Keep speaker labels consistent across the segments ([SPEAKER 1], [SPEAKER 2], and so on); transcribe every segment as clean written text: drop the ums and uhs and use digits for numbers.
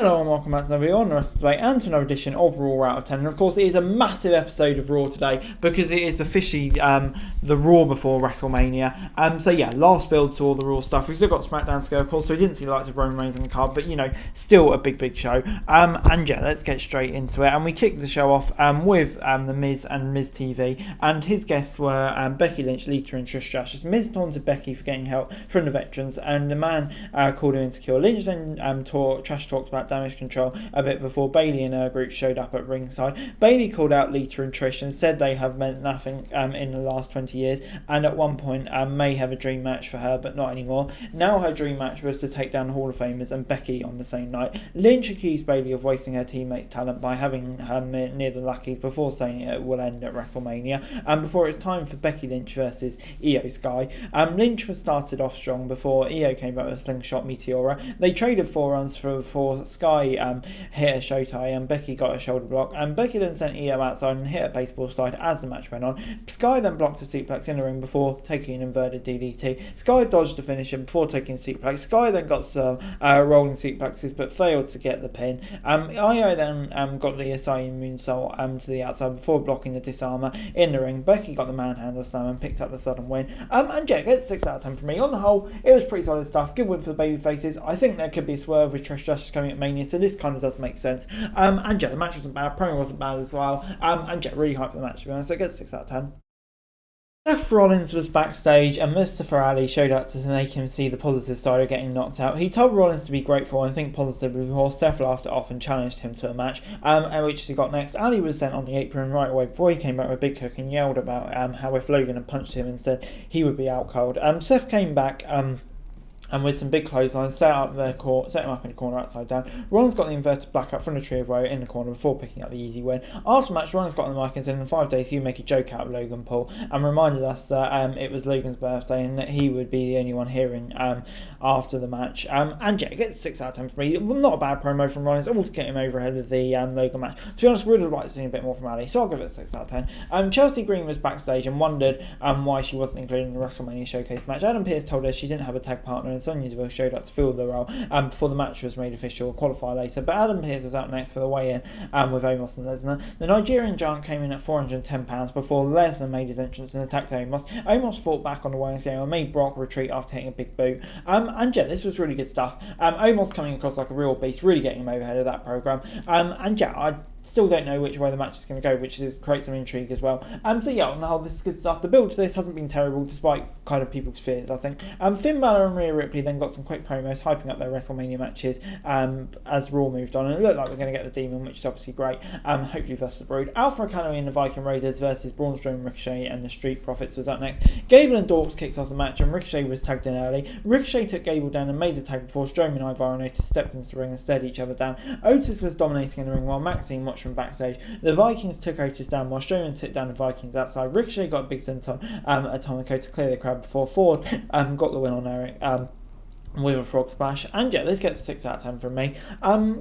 [SPEAKER 1] Hello and welcome back to another video on the Wrestle today and to another edition of Raw out of 10. And of course it is a massive episode of Raw today because it is officially the Raw before WrestleMania. So yeah, last build to all the Raw stuff. We've still got SmackDown to go, of course, so we didn't see the likes of Roman Reigns on the card, but you know, still a big show. And yeah, let's get straight into it. And we kicked the show off with the Miz and Miz TV, and his guests were Becky Lynch, Lita and Trish Stratus. Miz taunted Becky for getting help from the veterans, and the man called her insecure. Lynch then trash talks about damage control a bit before Bayley and her group showed up at ringside. Bayley called out Lita and Trish and said they have meant nothing in the last 20 years, and at one point may have a dream match for her, but not anymore. Now her dream match was to take down the Hall of Famers and Becky on the same night. Lynch accused Bayley of wasting her teammates' talent by having her near the Luckies before saying it will end at WrestleMania, and before it's time for Becky Lynch versus Iyo Sky. Lynch was started off strong before Iyo came back with a slingshot Meteora. They traded forearms for Sky hit a showtie and Becky got a shoulder block, and Becky then sent Iyo outside and hit a baseball slide as the match went on. Sky then blocked a suplex in the ring before taking an inverted DDT. Sky dodged the finisher before taking a suplex. Sky then got some rolling suplexes but failed to get the pin. Iyo then got the Asai moonsault to the outside before blocking the disarmer in the ring. Becky got the manhandle slam and picked up the sudden win. And yeah, it's 6 out of 10 for me. On the whole, it was pretty solid stuff. Good win for the baby faces. I think there could be a swerve with Trish Stratus coming at Mania, so this kind of does make sense. And yeah, the match wasn't bad, promo wasn't bad as well. And yeah, really hyped for the match, to be honest. So it gets 6 out of 10. Seth Rollins was backstage and Mustafa showed up to make him see the positive side of getting knocked out. He told Rollins to be grateful and think positively before Seth laughed it off and challenged him to a match, which he got next. Ali was sent on the apron right away before he came back with a big hook and yelled about how if Logan had punched him and said he would be out cold. Seth came back and with some big clotheslines, set him up in the corner upside down. Rollins got the inverted blackout from the tree of woe in the corner before picking up the easy win. After the match, Rollins got on the mic and said in 5 days he would make a joke out of Logan Paul, and reminded us that it was Logan's birthday and that he would be the only one hearing after the match. And yeah, it gets 6 out of 10 for me. Not a bad promo from Rollins, all to get him over ahead of the Logan match. To be honest, we would have liked to see a bit more from Ali, so I'll give it a 6 out of 10. Chelsea Green was backstage and wondered why she wasn't included in the WrestleMania Showcase match. Adam Pearce told her she didn't have a tag partner, and Sonya Deville showed up to fill the role before the match was made official, qualify later. But Adam Pearce was out next for the weigh-in with Omos and Lesnar. The Nigerian giant came in at £410 before Lesnar made his entrance and attacked Omos. Omos fought back on the weighing scale and made Brock retreat after hitting a big boot. And yeah, this was really good stuff. Omos coming across like a real beast, really getting him over ahead of that program. And yeah, I still don't know which way the match is going to go, which is create some intrigue as well. So yeah, on the whole, this is good stuff. The build to this hasn't been terrible, despite kind of people's fears, I think. Finn Balor and Rhea Ripley then got some quick promos hyping up their WrestleMania matches as Raw moved on, and it looked like we're going to get the Demon, which is obviously great. Hopefully versus the Brood. Alpha Academy and the Viking Raiders versus Braun Strowman, Ricochet and the Street Profits was up next. Gable and Dorks kicked off the match and Ricochet was tagged in early. Ricochet took Gable down and made the tag before Strowman and Ivar and Otis stepped into the ring and stared each other down. Otis was dominating in the ring while Maxine watched from backstage. The Vikings took Otis down while Strowman took down the Vikings outside. Ricochet got a big senton Atomico to clear the crowd before Ford got the win on Eric with a frog splash. And yeah, this gets 6 out of 10 from me.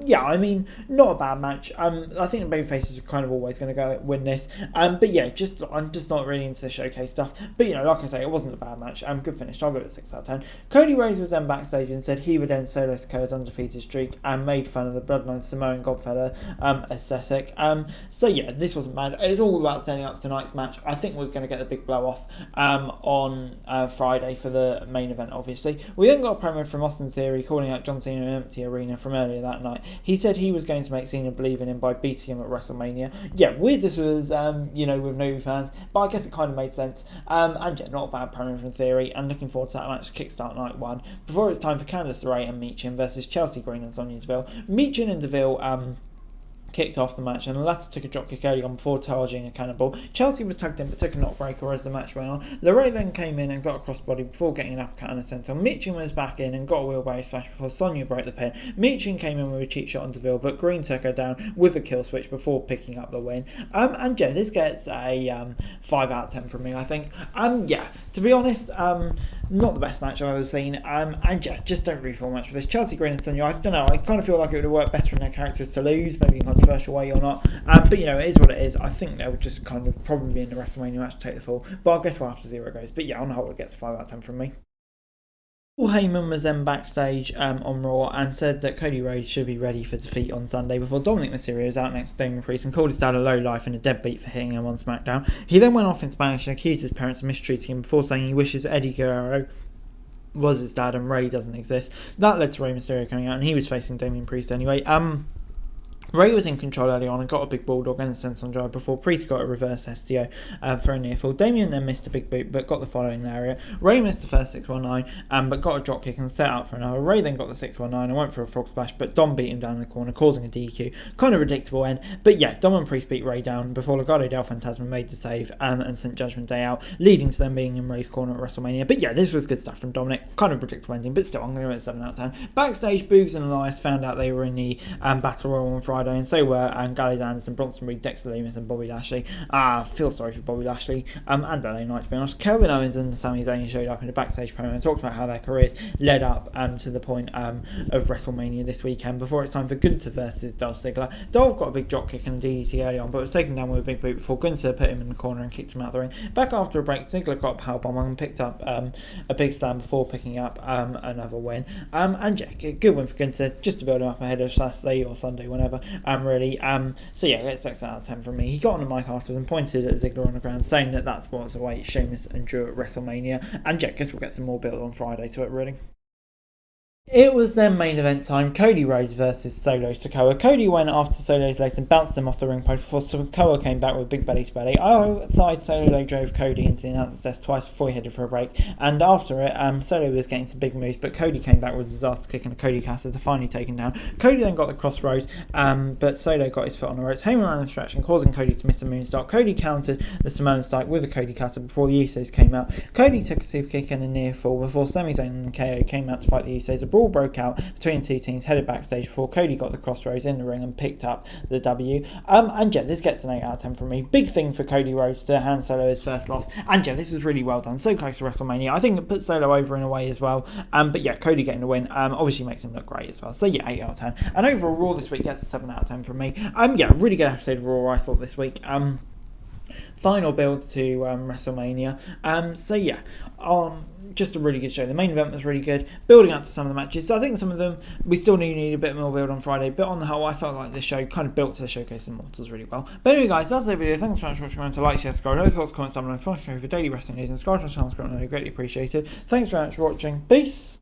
[SPEAKER 1] Yeah, I mean, not a bad match. I think the babyfaces are kind of always going to go win this. But yeah, I'm just not really into the showcase stuff. But you know, like I say, it wasn't a bad match. Good finish. I'll give it 6 out of 10. Cody Rhodes was then backstage and said he would end Solo Sikoa's undefeated streak and made fun of the Bloodline Samoan Godfather aesthetic. So yeah, this wasn't bad. It's all about setting up tonight's match. I think we're going to get the big blow off on Friday for the main event, obviously. We then got a promo from Austin Theory calling out John Cena in an empty arena from earlier that night. He said he was going to make Cena believe in him by beating him at WrestleMania. Yeah, weird this was, with no fans, but I guess it kind of made sense. And yeah, not a bad promo from Theory, and looking forward to that match to kickstart night 1. Before it's time for Candice LeRae and Meechin versus Chelsea Green and Sonya Deville. Meechin and Deville kicked off the match, and the latter took a dropkick early on before charging a cannonball. Chelsea was tagged in but took a knockbreaker as the match went on. LeRae then came in and got a crossbody before getting an uppercut and a senton. Meechin was back in and got a wheelbarrow splash before Sonya broke the pin. Meechin came in with a cheap shot on Deville, but Green took her down with a kill switch before picking up the win. And yeah, this gets a 5 out of 10 from me, I think. Yeah, to be honest, not the best match I've ever seen. And yeah, just don't really feel much for this. Chelsea Green and Sonya, I don't know, I kind of feel like it would have worked better in their characters to lose, maybe in a controversial way or not. But you know, it is what it is. I think they would just kind of probably be in the WrestleMania match to take the fall. But I guess we'll have to see where it goes. But yeah, on the whole, it gets a 5 out of 10 from me. Paul Heyman was then backstage on Raw and said that Cody Rhodes should be ready for defeat on Sunday before Dominic Mysterio was out next to Damien Priest and called his dad a lowlife and a deadbeat for hitting him on SmackDown. He then went off in Spanish and accused his parents of mistreating him before saying he wishes Eddie Guerrero was his dad and Rey doesn't exist. That led to Rey Mysterio coming out and he was facing Damien Priest anyway. Ray was in control early on and got a big bulldog and a senton drive before Priest got a reverse STO for a near fall. Damien then missed a big boot but got the following lariat. Ray missed the first 619 but got a drop kick and set up for another. Ray then got the 619 and went for a frog splash, but Dom beat him down in the corner, causing a DQ. Kind of predictable end, but yeah, Dom and Priest beat Ray down before Legado del Fantasma made the save and sent Judgment Day out, leading to them being in Ray's corner at WrestleMania. But yeah, this was good stuff from Dominic. Kind of predictable ending, but still, I'm going to give it a 7 out of 10. Backstage, Boogs and Elias found out they were in the Battle Royal on Friday, and so were Gallows Anderson, Bronson Reed, Dexter Lumis and Bobby Lashley. I feel sorry for Bobby Lashley and LA Knight, to be honest. Kelvin Owens and Sami Zayn showed up in a backstage promo and talked about how their careers led up to the point of WrestleMania this weekend before it's time for Gunther versus Dolph Ziggler. Dolph got a big drop kick and a DDT early on, but was taken down with a big boot before Gunther put him in the corner and kicked him out of the ring. Back after a break, Ziggler got a powerbomb and picked up a big stand before picking up another win. And yeah, good win for Gunther, just to build him up ahead of Saturday or Sunday, whenever, really. So yeah, it's 6 out of 10 from me. He got on the mic afterwards and pointed at Ziggler on the ground, saying that that's what's the way Sheamus and Drew at WrestleMania. And yeah, I guess we'll get some more build on Friday to it, really. It was then main event time, Cody Rhodes versus Solo Sikoa. Cody went after Solo's legs and bounced him off the ring post before Sikoa came back with big belly to belly. Outside, Solo drove Cody into the announcer's desk twice before he headed for a break, and after it, Solo was getting some big moves, but Cody came back with a disaster kick and a Cody caster to finally take him down. Cody then got the crossroads, but Solo got his foot on the ropes. Heyman ran the stretch and causing Cody to miss a moonsault. Cody countered the Samoan Strike with a Cody cutter before the Usos came out. Cody took a super kick and a near fall before Sami Zayn and KO came out to fight the Usos. A brawl broke out between the two teams, headed backstage before Cody got the crossroads in the ring and picked up the W. And yeah, this gets an 8 out of 10 from me. Big thing for Cody Rhodes to hand Solo his first loss. And yeah, this was really well done. So close to WrestleMania. I think it put Solo over in a way as well. But yeah, Cody getting the win obviously makes him look great as well. So yeah, 8 out of 10. And overall, Raw this week gets a 7 out of 10 from me. Yeah, really good episode of Raw, I thought, this week. Final build to WrestleMania. So yeah, just a really good show. The main event was really good, building up to some of the matches. So I think some of them we still need a bit more build on Friday, but on the whole I felt like the show kind of built to the Showcase of Immortals really well. But anyway guys, that's the video. Thanks so much for watching. Remember to like, share, subscribe, those thoughts, comments down below. For daily wrestling news and subscribe to the channel, greatly appreciated. Thanks very much for watching. Peace.